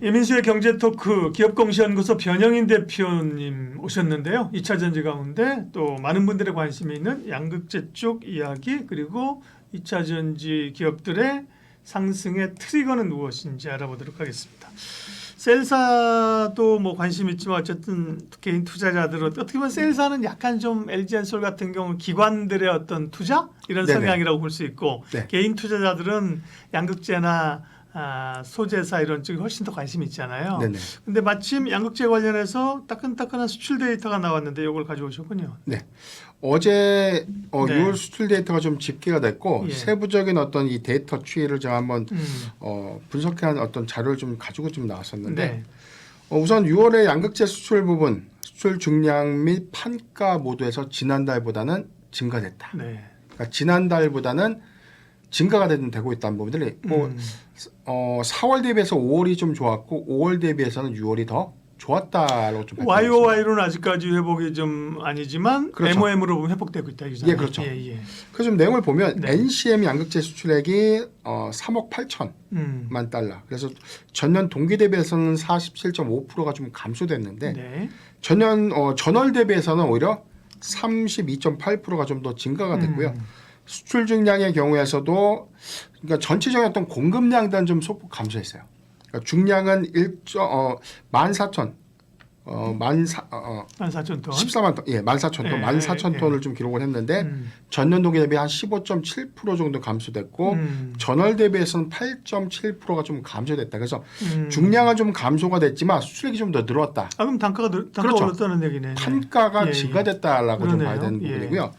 이민수의 경제토크 기업공시연구소 변영인 대표님 오셨는데요. 2차 전지 가운데 또 많은 분들의 관심이 있는 양극재 쪽 이야기 그리고 2차 전지 기업들의 상승의 트리거는 무엇인지 알아보도록 하겠습니다. 셀사도 뭐 관심 있지만 어쨌든 개인 투자자들은 어떻게 보면 셀사는 약간 좀 LG엔솔 같은 경우 기관들의 어떤 투자 이런 네네. 성향이라고 볼 수 있고 네. 개인 투자자들은 양극재나 소재사 이런 쪽에 훨씬 더 관심이 있잖아요. 네네. 근데 마침 양극재 관련해서 따끈따끈한 수출 데이터가 나왔는데 이걸 가져오셨군요. 네. 어제 네. 6월 수출 데이터가 좀 집계가 됐고 예. 세부적인 어떤 이 데이터 추이를 제가 한번 음. 분석한 어떤 자료를 좀 가지고 좀 나왔었는데 네. 우선 6월에 양극재 수출 부분 수출 중량 및 판가 모두에서 지난달보다는 증가됐다. 네. 그러니까 지난달보다는 증가가 되고 있다는 부분들이 뭐 4월 대비해서 5월이 좀 좋았고 5월 대비해서는 6월이 더 좋았다라고 좀 YOY로는 아직까지 회복이 좀 아니지만 그렇죠. MOM으로 보면 회복되고 있다 이거잖아요. 예, 그렇죠. 예. 그래서 좀 내용을 보면 네. NCM 양극재 수출액이 3억 8천만 달러. 그래서 전년 동기 대비해서는 47.5%가 좀 감소됐는데 네. 전월 대비해서는 오히려 32.8%가 좀 더 증가가 됐고요. 수출 중량의 경우에서도 그러니까 전체적인 어떤 공급량들은 좀 소폭 감소했어요. 그러니까 중량은 14,000 14,000톤. 14만 톤, 예, 14,000톤, 예, 14,000톤을 예. 좀 기록을 했는데 전년 동기 대비 한 15.7% 정도 감소됐고 음. 전월 대비해서는 8.7%가 좀 감소됐다. 그래서 음. 중량은 좀 감소가 됐지만 수출액이 좀 더 늘었다. 그럼 단가가 그렇죠. 올랐다는 얘기네. 판가가 예, 예. 증가됐다라고 좀 봐야 되는 그러네요. 부분이고요.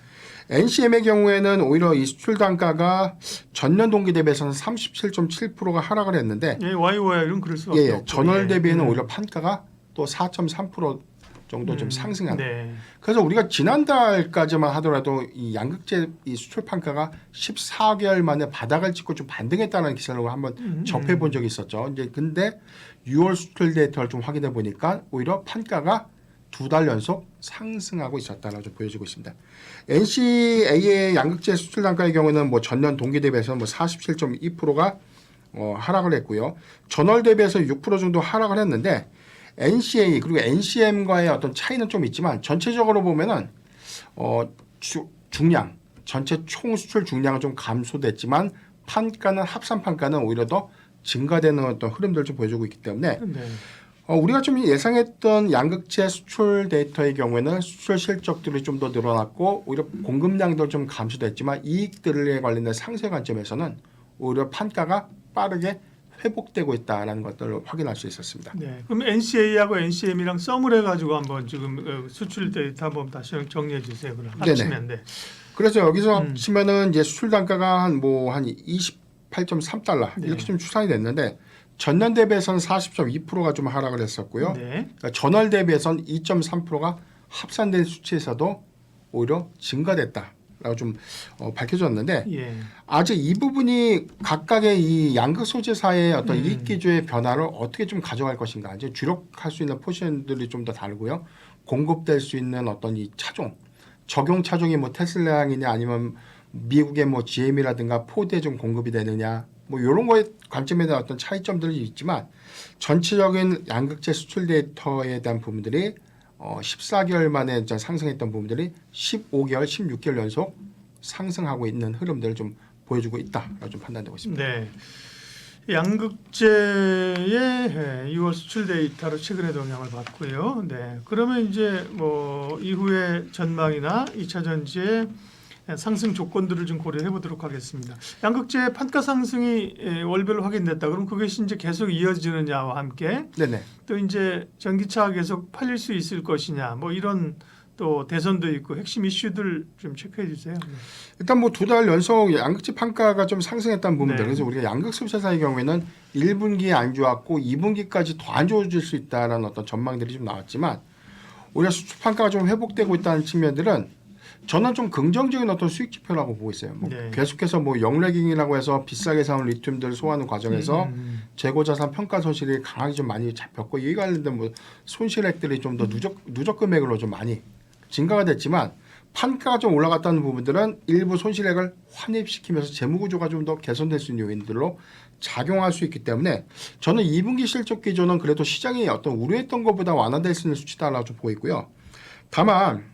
NCM의 경우에는 오히려 이 수출 단가가 전년 동기 대비해서는 37.7%가 하락을 했는데 예, YOY는 그럴 수밖에 예, 없고. 전월 예. 대비에는 오히려 판가가 또 4.3% 정도 좀 상승한다. 네. 그래서 우리가 지난달까지만 하더라도 이 양극재 이 수출 판가가 14개월 만에 바닥을 찍고 좀 반등했다는 기사를 한번 접해본 적이 있었죠. 이제 근데 6월 수출 데이터를 좀 확인해 보니까 오히려 판가가 2달 연속 상승하고 있었다라고 좀 보여지고 있습니다. NCA의 양극재 수출 단가의 경우는 뭐 전년 동기 대비해서 뭐 47.2%가 하락을 했고요. 전월 대비해서 6% 정도 하락을 했는데 NCA 그리고 NCM과의 어떤 차이는 좀 있지만 전체적으로 보면은 중량 전체 총 수출 중량은 좀 감소됐지만 판가는 합산 판가는 오히려 더 증가되는 어떤 흐름들을 좀 보여주고 있기 때문에 네. 우리가 좀 예상했던 양극재 수출 데이터의 경우에는 수출 실적들이 좀 더 늘어났고 오히려 공급량도 좀 감소됐지만 이익들에 관련된 상세 관점에서는 오히려 판가가 빠르게 회복되고 있다라는 것들을 확인할 수 있었습니다. 네. 그럼 NCA하고 NCM이랑 썸을 해가지고 한번 지금 수출 데이터 한번 다시 정리해 주세요. 그럼 합치면 돼. 그래서 여기서 합치면은 이제 수출 단가가 한 28.3달러 네. 이렇게 좀 추산이 됐는데 전년 대비해서는 40.2%가 좀 하락을 했었고요. 네. 그러니까 전월 대비해서는 2.3%가 합산된 수치에서도 오히려 증가됐다라고 좀 밝혀졌는데 예. 아직 이 부분이 각각의 이 양극 소재사의 어떤 이익 기조의 변화를 어떻게 좀 가져갈 것인가 이제 주력할 수 있는 포지션들이 좀 더 다르고요. 공급될 수 있는 어떤 이 차종 적용 차종이 뭐 테슬라향이냐 아니면 미국의 뭐 GM이라든가 포드에 좀 공급이 되느냐 뭐 이런 거에 관점에 대한 어떤 차이점들이 있지만 전체적인 양극재 수출 데이터에 대한 부분들이 14개월 만에 상승했던 부분들이 15개월, 16개월 연속 상승하고 있는 흐름들을 좀 보여주고 있다라고 좀 판단되고 있습니다. 네. 양극재의 6월 수출 데이터로 최근에 영향을 받고요. 네. 그러면 이제 뭐 이후의 전망이나 2차 전지의 상승 조건들을 좀 고려해 보도록 하겠습니다. 양극재 판가 상승이 월별로 확인됐다. 그럼 그것이 이제 계속 이어지느냐와 함께 네네. 또 이제 전기차가 계속 팔릴 수 있을 것이냐 뭐 이런 또 대선도 있고 핵심 이슈들 좀 체크해 주세요. 네. 일단 뭐 2달 연속 양극재 판가가 좀 상승했다는 부분들. 네. 그래서 우리가 양극 소재사의 경우에는 1분기에 안 좋았고 2분기까지 더 안 좋아질 수 있다라는 어떤 전망들이 좀 나왔지만 우리가 수출 판가가 좀 회복되고 있다는 측면들은 저는 좀 긍정적인 어떤 수익 지표라고 보고 있어요. 뭐 네. 계속해서 뭐 영래깅이라고 해서 비싸게 사온 리튬들을 소화하는 과정에서 재고자산 평가 손실이 강하게 좀 많이 잡혔고 이에 관련된 뭐 손실액들이 좀 더 누적 금액으로 좀 많이 증가가 됐지만 판가가 좀 올라갔다는 부분들은 일부 손실액을 환입시키면서 재무구조가 좀 더 개선될 수 있는 요인들로 작용할 수 있기 때문에 저는 2분기 실적 기조는 그래도 시장이 어떤 우려했던 것보다 완화될 수 있는 수치다라고 좀 보이고요. 다만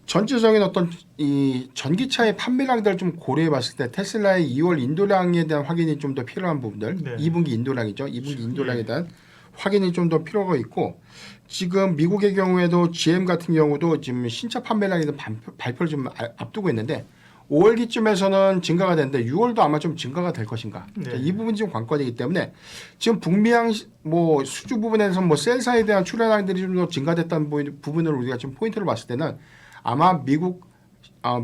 전체적인 어떤 이 전기차의 판매량들을 좀 고려해 봤을 때 테슬라의 2월 인도량에 대한 확인이 좀 더 필요한 부분들, 네. 2분기 인도량이죠. 2분기 인도량에 대한 확인이 좀 더 필요가 있고 지금 미국의 경우에도 GM 같은 경우도 지금 신차 판매량에 대한 발표를 좀 앞두고 있는데 5월기쯤에서는 증가가 되는데 6월도 아마 좀 증가가 될 것인가. 네. 이 부분이 좀 관건이기 때문에 지금 북미양 뭐 수주 부분에서 뭐 셀사에 대한 출하량들이 좀 더 증가됐다는 부분을 우리가 지금 포인트로 봤을 때는 아마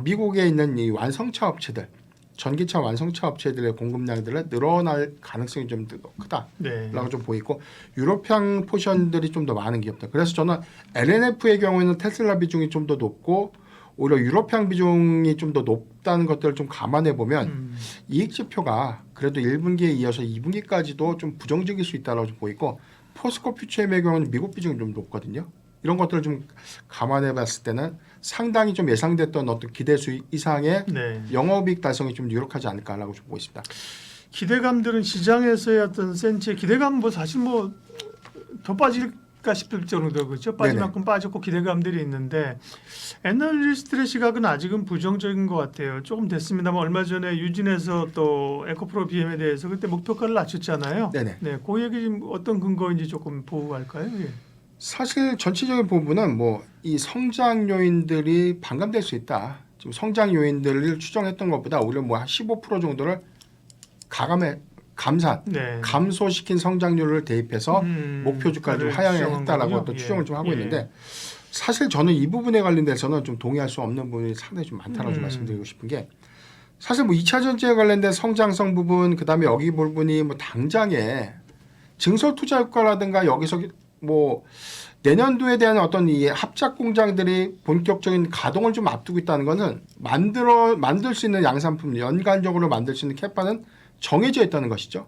미국에 있는 이 완성차 업체들, 전기차 완성차 업체들의 공급량들은 늘어날 가능성이 좀 크다라고 네. 좀 보이고 유럽향 포션들이 좀 더 많은 기업들. 그래서 저는 LNF의 경우에는 테슬라 비중이 좀 더 높고 오히려 유럽향 비중이 좀 더 높다는 것들을 좀 감안해 보면 이익 지표가 그래도 1분기에 이어서 2분기까지도 좀 부정적일 수 있다고 좀 보이고 포스코 퓨처엠의 경우는 미국 비중이 좀 높거든요. 이런 것들을 좀 감안해 봤을 때는 상당히 좀 예상됐던 어떤 기대수 이상의 네. 영업이익 달성이 좀 유력하지 않을까라고 좀 보고 있습니다. 기대감들은 시장에서의 어떤 센치의 기대감 뭐 사실 뭐 더 빠질까 싶을 정도 그렇죠. 빠질 네네. 만큼 빠졌고 기대감들이 있는데 애널리스트의 시각은 아직은 부정적인 것 같아요. 조금 됐습니다만 얼마 전에 유진에서 또 에코프로 BM에 대해서 그때 목표가를 낮췄잖아요. 네네. 네, 그 얘기 지금 어떤 근거인지 조금 보고 갈까요? 예. 사실 전체적인 부분은 뭐 이 성장 요인들이 반감될 수 있다. 지금 성장 요인들을 추정했던 것보다 오히려 뭐 한 15% 정도를 네. 감소시킨 성장률을 대입해서 목표 주가를 좀 하향했다라고 어떤 추정을 좀 하고 있는데 사실 저는 이 부분에 관련돼서는 좀 동의할 수 없는 부분이 상당히 좀 많다고 좀 말씀드리고 싶은 게 사실 뭐 2차 전지에 관련된 성장성 부분 그다음에 여기 부분이 뭐 당장에 증설 투자 효과라든가 여기서 뭐 내년도에 대한 어떤 이 합작 공장들이 본격적인 가동을 좀 앞두고 있다는 것은 만들 수 있는 양산품 연간적으로 만들 수 있는 캐파는 정해져 있다는 것이죠.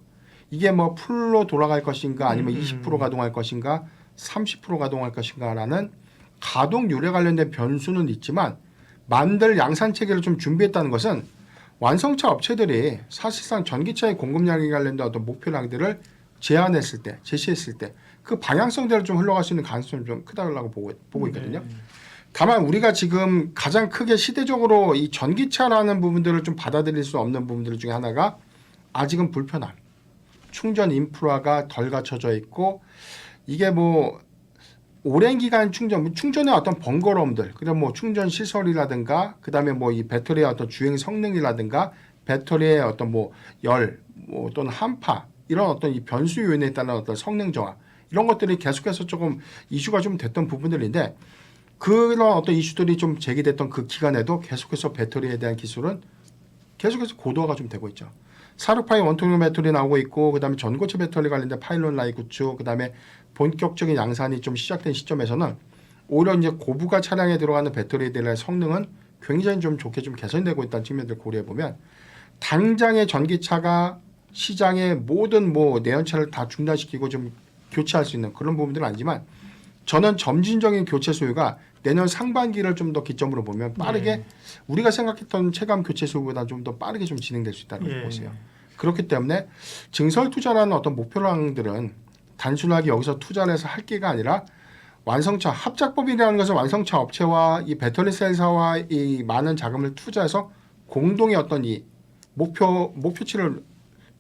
이게 뭐 풀로 돌아갈 것인가 아니면 20% 가동할 것인가 30% 가동할 것인가라는 가동률에 관련된 변수는 있지만 만들 양산 체계를 좀 준비했다는 것은 완성차 업체들이 사실상 전기차의 공급량에 관련된 어떤 목표량들을 제시했을 때 그 방향성대로 좀 흘러갈 수 있는 가능성이 좀 크다고 보고 있거든요. 다만 우리가 지금 가장 크게 시대적으로 이 전기차라는 부분들을 좀 받아들일 수 없는 부분들 중에 하나가 아직은 불편함. 충전 인프라가 덜 갖춰져 있고 이게 뭐 오랜 기간 충전의 어떤 번거로움들, 그다음 뭐 충전 시설이라든가, 그다음에 뭐 이 배터리의 어떤 주행 성능이라든가, 배터리의 어떤 뭐 열, 뭐 또는 한파 이런 어떤 이 변수 요인에 따른 어떤 성능 저하 이런 것들이 계속해서 조금 이슈가 좀 됐던 부분들인데 그런 어떤 이슈들이 좀 제기됐던 그 기간에도 계속해서 배터리에 대한 기술은 계속해서 고도화가 좀 되고 있죠. 사르파이 원통형 배터리 나오고 있고 그다음에 전고체 배터리 관련된 파일럿 라인 구축 그다음에 본격적인 양산이 좀 시작된 시점에서는 오히려 이제 고부가 차량에 들어가는 배터리에 대한 성능은 굉장히 좀 좋게 좀 개선되고 있다는 측면들을 고려해 보면 당장의 전기차가 시장의 모든 뭐 내연차를 다 중단시키고 좀 교체할 수 있는 그런 부분들은 아니지만 저는 점진적인 교체 수요가 내년 상반기를 좀 더 기점으로 보면 빠르게 우리가 생각했던 체감 교체 수요보다 좀 더 빠르게 좀 진행될 수 있다고 보고 있어요. 그렇기 때문에 증설 투자라는 어떤 목표량들은 단순하게 여기서 투자를 해서 할 게가 아니라 완성차 합작법이라는 것은 완성차 업체와 이 배터리 셀사와 이 많은 자금을 투자해서 공동의 어떤 이 목표치를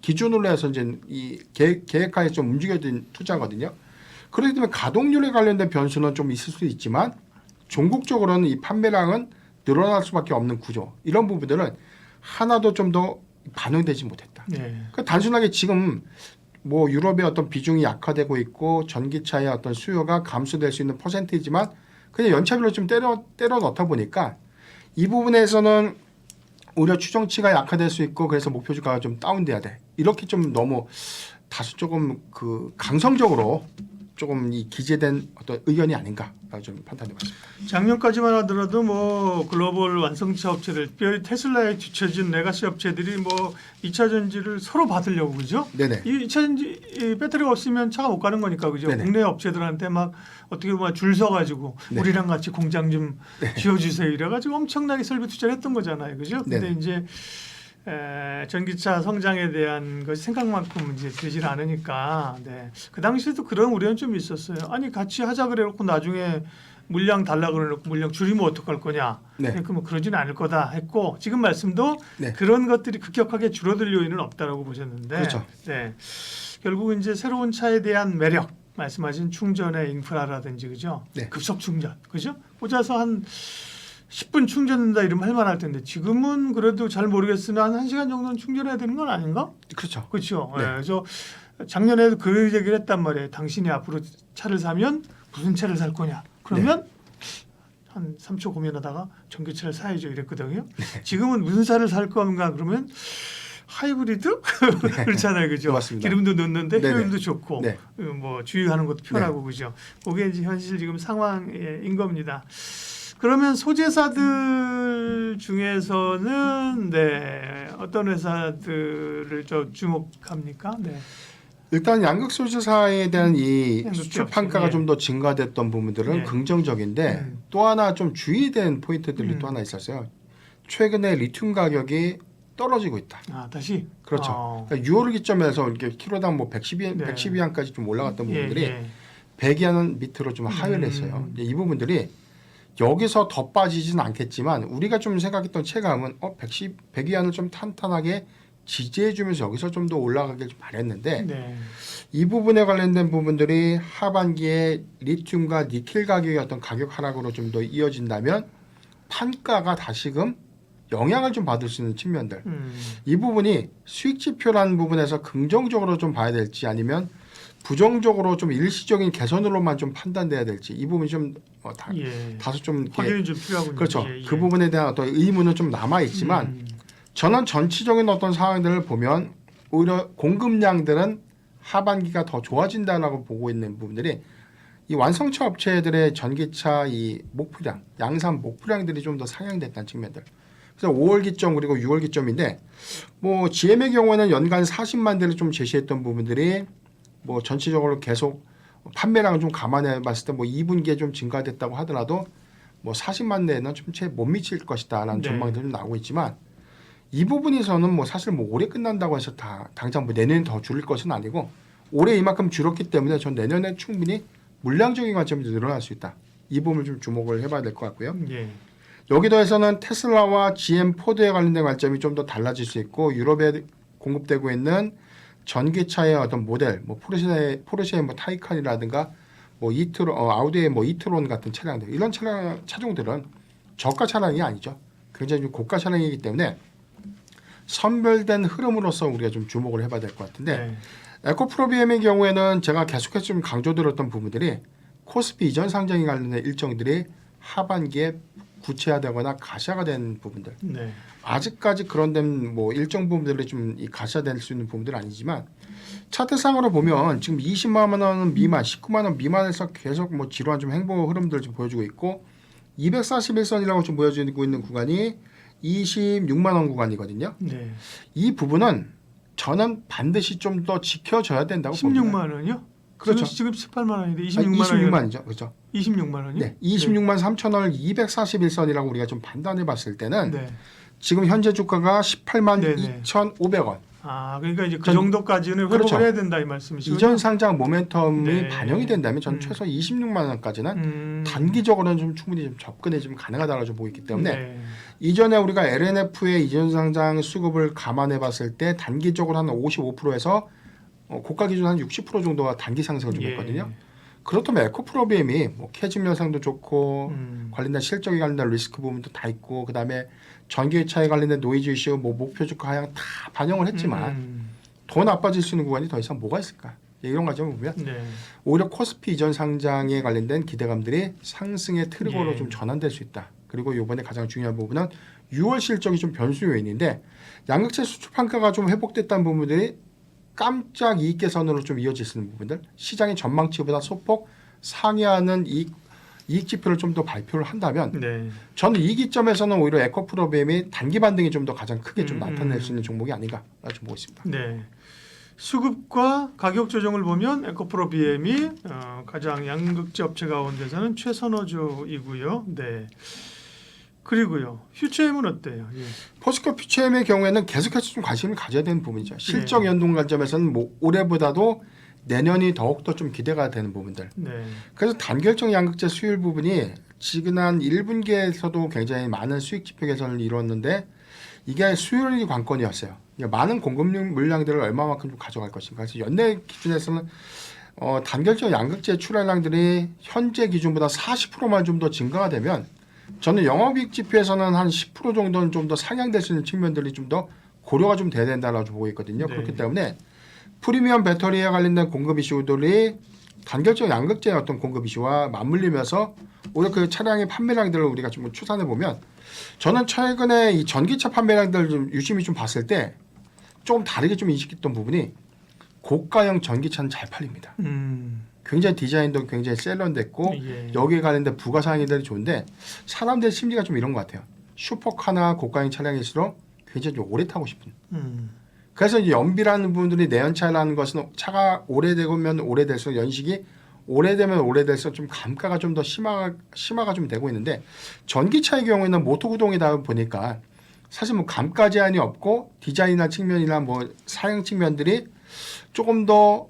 기준으로 해서 이제 이 계획하에 좀 움직여진 투자거든요. 그렇기 때문에 가동률에 관련된 변수는 좀 있을 수 있지만 종국적으로는 이 판매량은 늘어날 수밖에 없는 구조. 이런 부분들은 하나도 좀 더 반영되지 못했다. 그러니까 단순하게 지금 뭐 유럽의 어떤 비중이 약화되고 있고 전기차의 어떤 수요가 감소될 수 있는 퍼센트이지만 그냥 연차별로 좀 때려 넣다 보니까 이 부분에서는 오히려 추정치가 약화될 수 있고 그래서 목표 주가가 좀 다운돼야 돼. 이렇게 좀 너무 다소 조금 그 강성적으로 조금 이 기재된 어떤 의견이 아닌가 좀 판단해봤습니다. 작년까지만 하더라도 뭐 글로벌 완성차 업체들, 특별히 테슬라에 뒤처진 레가시 업체들이 뭐 2차 전지를 서로 받으려고 그죠? 네네. 이 2차 전지 이 배터리가 없으면 차가 못 가는 거니까 그죠? 네네. 국내 업체들한테 막 어떻게 보면 줄 서가지고 네. 우리랑 같이 공장 좀 네. 지어주세요 이래가지고 엄청나게 설비 투자를 했던 거잖아요, 그죠? 근데 네네. 이제 전기차 성장에 대한 것이 생각만큼 이제 되질 않으니까 그 당시에도 그런 우려는 좀 있었어요. 아니 같이 하자 그래놓고 나중에 물량 달라 그래놓고 물량 줄이면 어떡할 거냐. 네. 그러면 그러지는 않을 거다 했고 지금 말씀도 네. 그런 것들이 급격하게 줄어들 요인은 없다라고 보셨는데 그렇죠. 결국 이제 새로운 차에 대한 매력 말씀하신 충전의 인프라라든지 그죠? 네. 급속 충전 그죠? 꽂아서 한 10분 충전된다 이러면 할 만할 텐데 지금은 그래도 잘 모르겠으나 한 1시간 정도는 충전해야 되는 건 아닌가? 그렇죠. 그렇죠. 네. 그래서 작년에도 그 얘기를 했단 말이에요. 당신이 앞으로 차를 사면 무슨 차를 살 거냐? 그러면 한 3초 고민하다가 전기차를 사야죠 이랬거든요. 지금은 무슨 차를 살 건가 그러면 하이브리드 그렇잖아요, 그죠? 맞습니다. 기름도 넣는데 네네. 효율도 좋고 네. 뭐 주유하는 것도 편하고 그죠? 그게 이제 현실 지금 상황인 겁니다. 그러면 소재사들 중에서는 어떤 회사들을 주목합니까? 네. 일단 양극 소재사에 대한 이 양극 수출 업체, 판가가 예. 좀 더 증가됐던 부분들은 예. 긍정적인데 또 하나 좀 주의된 포인트들이 또 하나 있었어요. 최근에 리튬 가격이 떨어지고 있다. 아 다시 그렇죠. 그러니까 6월 기점에서 이렇게 키로당 뭐 112, 네. 112안까지 좀 올라갔던 부분들이 예. 100위안 밑으로 좀 하회를 했어요. 이제 이 부분들이 여기서 더 빠지진 않겠지만 우리가 좀 생각했던 체감은 100위안을 좀 탄탄하게 지지해주면서 여기서 좀 더 올라가길 좀 바랬는데 네. 이 부분에 관련된 부분들이 하반기에 리튬과 니켈 가격의 어떤 가격 하락으로 좀 더 이어진다면 판가가 다시금 영향을 좀 받을 수 있는 측면들 이 부분이 수익 지표라는 부분에서 긍정적으로 좀 봐야 될지 아니면 부정적으로 좀 일시적인 개선으로만 좀 판단돼야 될지 이 부분이 좀 다소 좀 이렇게 확인이 좀 필요하군요. 그렇죠. 예, 예. 그 부분에 대한 어떤 의문은 좀 남아 있지만 저는 전체적인 어떤 상황들을 보면 오히려 공급량들은 하반기가 더 좋아진다라고 보고 있는 부분들이 이 완성차 업체들의 전기차 이 목표량, 양산 목표량들이 좀 더 상향됐다는 측면들. 그래서 5월 기점 그리고 6월 기점인데 뭐 GM의 경우에는 연간 40만 대를 좀 제시했던 부분들이 뭐 전체적으로 계속 판매량을 좀 감안해 봤을 때 뭐 2분기에 좀 증가됐다고 하더라도 뭐 40만 대는 좀 채 못 미칠 것이다라는 네. 전망들이 좀 나오고 있지만 이 부분에서는 뭐 사실 뭐 올해 끝난다고 해서 다 당장 뭐 내년에 더 줄일 것은 아니고 올해 이만큼 줄었기 때문에 전 내년에 충분히 물량적인 관점이 늘어날 수 있다. 이 부분을 좀 주목을 해봐야 될 것 같고요. 예. 여기 더해서는 테슬라와 GM, 포드에 관련된 관점이 좀 더 달라질 수 있고 유럽에 공급되고 있는 전기차의 어떤 모델, 뭐 포르쉐의 뭐 타이칸이라든가 뭐 아우디의 뭐 이트론 같은 차량들 이런 차종들은 저가 차량이 아니죠. 굉장히 좀 고가 차량이기 때문에 선별된 흐름으로서 우리가 좀 주목을 해봐야 될 것 같은데 에코프로비엠의 경우에는 제가 계속해서 좀 강조드렸던 부분들이 코스피 이전 상장에 관련된 일정들이 하반기에 구체화되거나 가시화가 된 부분들. 네. 아직까지 그런 데는 뭐 일정 부분들이 좀 가시화될 수 있는 부분들은 아니지만 차트상으로 보면 지금 20만 원 미만, 19만 원 미만에서 계속 뭐 지루한 좀 행보 흐름들을 좀 보여주고 있고 241선이라고 좀 보여주고 있는 구간이 26만 원 구간이거든요. 네. 이 부분은 저는 반드시 좀 더 지켜져야 된다고 봅니다. 16만 원이요? 그렇죠. 지금 18만 원인데 26만 원이요. 26만이죠. 그렇죠. 26만 원이요? 네. 26만 3천 원을 241선이라고 우리가 좀 판단해 봤을 때는 네. 지금 현재 주가가 18만 네네. 2,500원. 아, 그러니까 이제 그 전- 정도까지는 회복을 그렇죠. 해야 된다 이 말씀이시죠? 이전 상장 모멘텀이 네. 반영이 된다면 저는 최소 26만 원까지는 음. 단기적으로는 좀 충분히 좀 접근이 좀 가능하다고 좀 보고 있기 때문에 네. 이전에 우리가 LNF의 이전 상장 수급을 감안해 봤을 때 단기적으로 한 55%에서 고가 기준 한 60% 정도가 단기 상승을 좀 했거든요. 그렇다면 에코프로비엠이 뭐 캐즘 현상도 좋고 관련된 실적에 관련된 리스크 부분도 다 있고 그다음에 전기차에 관련된 노이즈 이슈 뭐 목표 주가 하향 다 반영을 했지만 더 나빠질 수 있는 구간이 더 이상 뭐가 있을까? 이런 과정을 보면 네. 오히려 코스피 이전 상장에 관련된 기대감들이 상승의 트리거로 예. 좀 전환될 수 있다. 그리고 이번에 가장 중요한 부분은 6월 실적이 좀 변수 요인인데 양극재 수출 판가가 좀 회복됐다는 부분들이 깜짝 이익 개선으로 좀 이어질 수 있는 부분들, 시장의 전망치보다 소폭 상회하는 이익 지표를 좀 더 발표를 한다면 네. 저는 이 기점에서는 오히려 에코프로비엠이 단기 반등이 좀 더 가장 크게 좀 나타낼 수 있는 종목이 아닌가 좀 보고 있습니다. 네. 수급과 가격 조정을 보면 에코프로 BM이 가장 양극재 업체 가운데서는 최선호주이고요. 네. 그리고요. 퓨처엠은 어때요? 예. 포스코 퓨처엠의 경우에는 계속해서 좀 관심을 가져야 되는 부분이죠. 실적 연동 관점에서는 뭐 올해보다도 내년이 더욱더 좀 기대가 되는 부분들. 네. 그래서 단결적 양극재 수율 부분이 지난 1분기에서도 굉장히 많은 수익 지표 개선을 이루었는데 이게 수율이 관건이었어요. 그러니까 많은 공급 물량들을 얼마만큼 좀 가져갈 것인가. 그래서 연내 기준에서는 단결적 양극재 출하량들이 현재 기준보다 40%만 좀 더 증가가 되면 저는 영업이익 지표에서는 한 10% 정도는 좀 더 상향될 수 있는 측면들이 좀 더 고려가 좀 돼야 된다라고 보고 있거든요. 네. 그렇기 때문에 프리미엄 배터리에 관련된 공급 이슈들이 단결적 양극재의 어떤 공급 이슈와 맞물리면서 오히려 그 차량의 판매량들을 우리가 좀 추산해 보면 저는 최근에 이 전기차 판매량들 좀 유심히 좀 봤을 때 조금 다르게 좀 인식했던 부분이 고가형 전기차는 잘 팔립니다. 굉장히 디자인도 굉장히 세련됐고 예. 여기에 관련된 부가 사항들이 좋은데 사람들의 심리가 좀 이런 것 같아요. 슈퍼카나 고가형 차량일수록 굉장히 좀 오래 타고 싶은. 그래서 이제 연비라는 부분들이 내연차라는 것은 차가 오래되면 오래될수록 연식이 오래되면 오래될수록 좀 감가가 좀 더 심화가 좀 되고 있는데 전기차의 경우에는 모터 구동이다 보니까 사실 뭐 감가 제한이 없고 디자인이나 측면이나 뭐 사양 측면들이 조금 더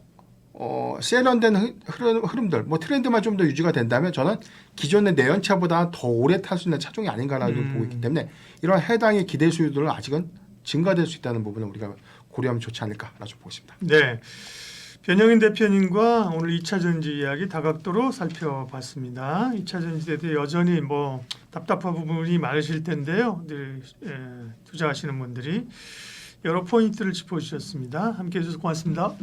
세련된 흐름들, 뭐 트렌드만 좀 더 유지가 된다면 저는 기존의 내연차보다 더 오래 탈 수 있는 차종이 아닌가라고 보고 있기 때문에 이런 해당의 기대 수요들은 아직은 증가될 수 있다는 부분을 우리가 고려하면 좋지 않을까라고 보고 있습니다. 네. 변영인 대표님과 오늘 2차 전지 이야기 다각도로 살펴봤습니다. 2차 전지에 대해 여전히 뭐 답답한 부분이 많으실 텐데요. 늘 투자하시는 분들이 여러 포인트를 짚어주셨습니다. 함께해 주셔서 고맙습니다.